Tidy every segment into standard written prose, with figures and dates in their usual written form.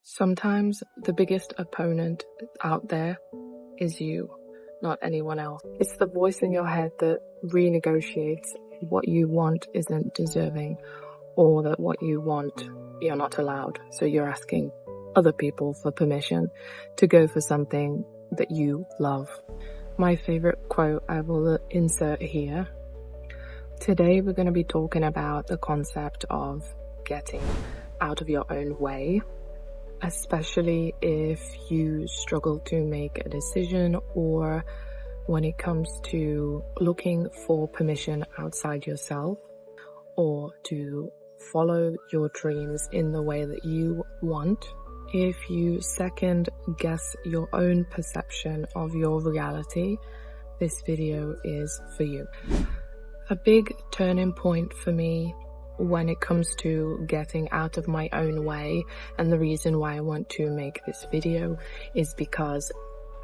Sometimes the biggest opponent out there is you, not anyone else. It's the voice in your head that renegotiates what you want isn't deserving, or that what you want you're not allowed. So you're asking other people for permission to go for something that you love. My favorite quote I will insert here. Today we're going to be talking about the concept of getting out of your own way, especially if you struggle to make a decision or when it comes to looking for permission outside yourself or to follow your dreams in the way that you want. If you second guess your own perception of your reality, this video is for you. A big turning point for me when it comes to getting out of my own way, and the reason why I want to make this video is because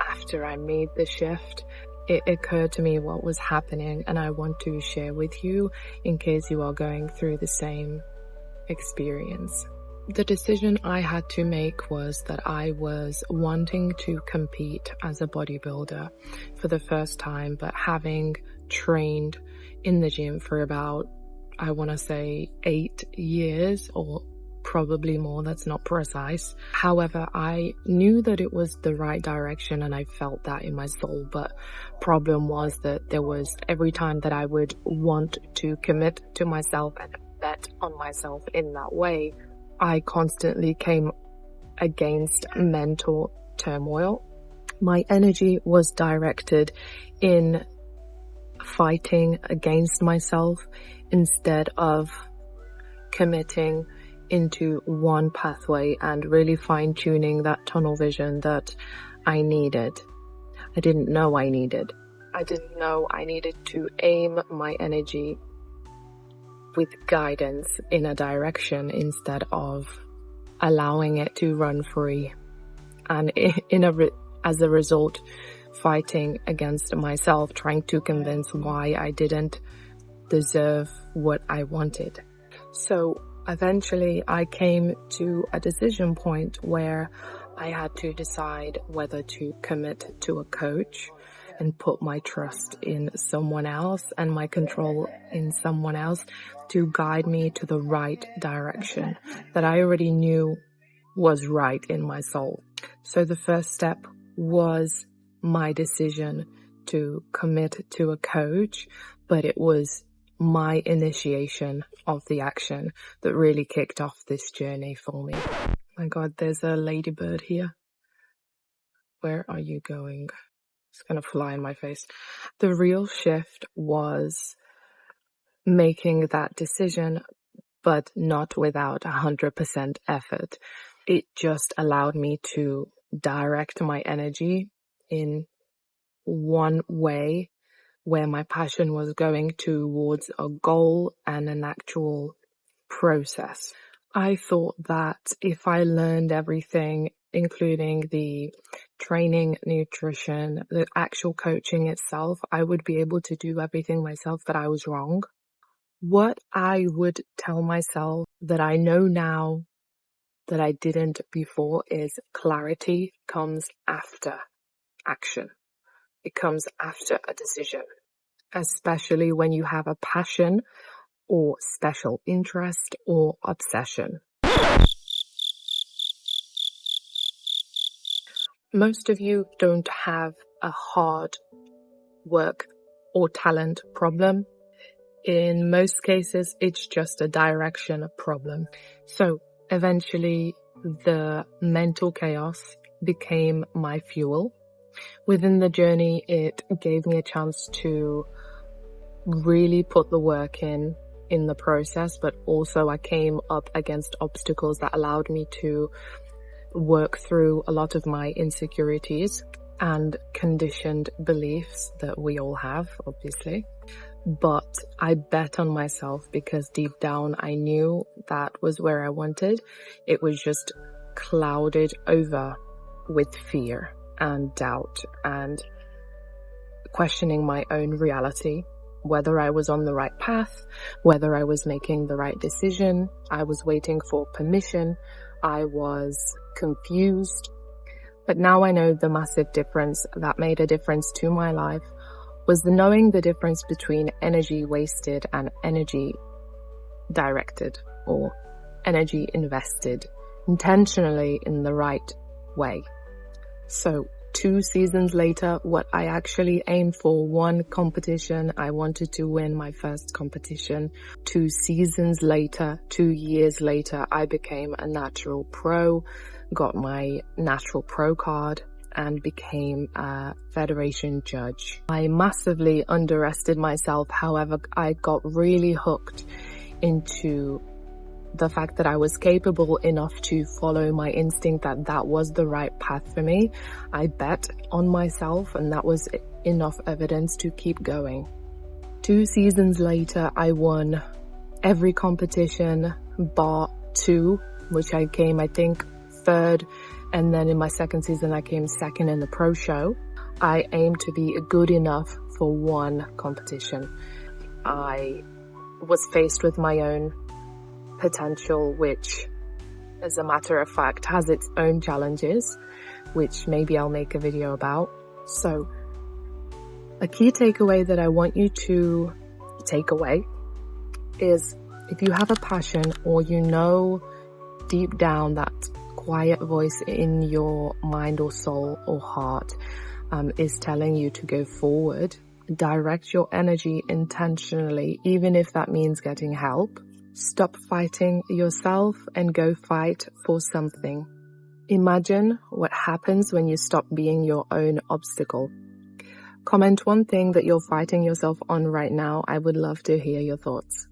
after I made the shift, it occurred to me what was happening, and I want to share with you in case you are going through the same experience. The decision I had to make was that I was wanting to compete as a bodybuilder for the first time, but having trained in the gym for about, I want to say 8 years or probably more, that's not precise. However, I knew that it was the right direction and I felt that in my soul, but problem was that there was every time that I would want to commit to myself and bet on myself in that way, I constantly came against mental turmoil. My energy was directed in fighting against myself instead of committing into one pathway and really fine-tuning that tunnel vision that I needed. I didn't know I needed. I didn't know I needed to aim my energy with guidance in a direction instead of allowing it to run free, and as a result fighting against myself, trying to convince why I didn't deserve what I wanted. So eventually I came to a decision point where I had to decide whether to commit to a coach and put my trust in someone else and my control in someone else to guide me to the right direction that I already knew was right in my soul. So the first step was my decision to commit to a coach, but it was my initiation of the action that really kicked off this journey for me. My God, there's a ladybird here. Where are you going? It's gonna fly in my face. The real shift was making that decision, but not without 100% effort. It just allowed me to direct my energy in one way where my passion was going towards a goal and an actual process. I thought that if I learned everything, including the training, nutrition, the actual coaching itself, I would be able to do everything myself, but I was wrong. What I would tell myself that I know now that I didn't before is clarity comes after action. It comes after a decision, especially when you have a passion or special interest or obsession. Most of you don't have a hard work or talent problem. In most cases, it's just a direction problem. So eventually the mental chaos became my fuel. Within the journey, it gave me a chance to really put the work in the process, but also I came up against obstacles that allowed me to work through a lot of my insecurities and conditioned beliefs that we all have, obviously. But I bet on myself because deep down I knew that was where I wanted. It was just clouded over with fear and doubt and questioning my own reality, whether I was on the right path, whether I was making the right decision. I was waiting for permission I was confused. But now I know the massive difference that made a difference to my life was knowing the difference between energy wasted and energy directed, or energy invested intentionally in the right way. So 2 seasons later, what I actually aimed for, 1 competition, I wanted to win my first competition. 2 seasons later, 2 years later, I became a natural pro, got my natural pro card, and became a federation judge. I massively underestimated myself. However, I got really hooked into the fact that I was capable enough to follow my instinct, that was the right path for me. I bet on myself, and that was enough evidence to keep going. 2 seasons later, I won every competition bar 2, which I came, I think, 3rd. And then in my 2nd season, I came 2nd in the pro show. I aimed to be good enough for 1 competition. I was faced with my own potential, which, as a matter of fact, has its own challenges, which maybe I'll make a video about. So a key takeaway that I want you to take away is, if you have a passion, or you know deep down that quiet voice in your mind or soul or heart is telling you to go forward, direct your energy intentionally, even if that means getting help. Stop fighting yourself and go fight for something. Imagine what happens when you stop being your own obstacle. Comment 1 thing that you're fighting yourself on right now. I would love to hear your thoughts.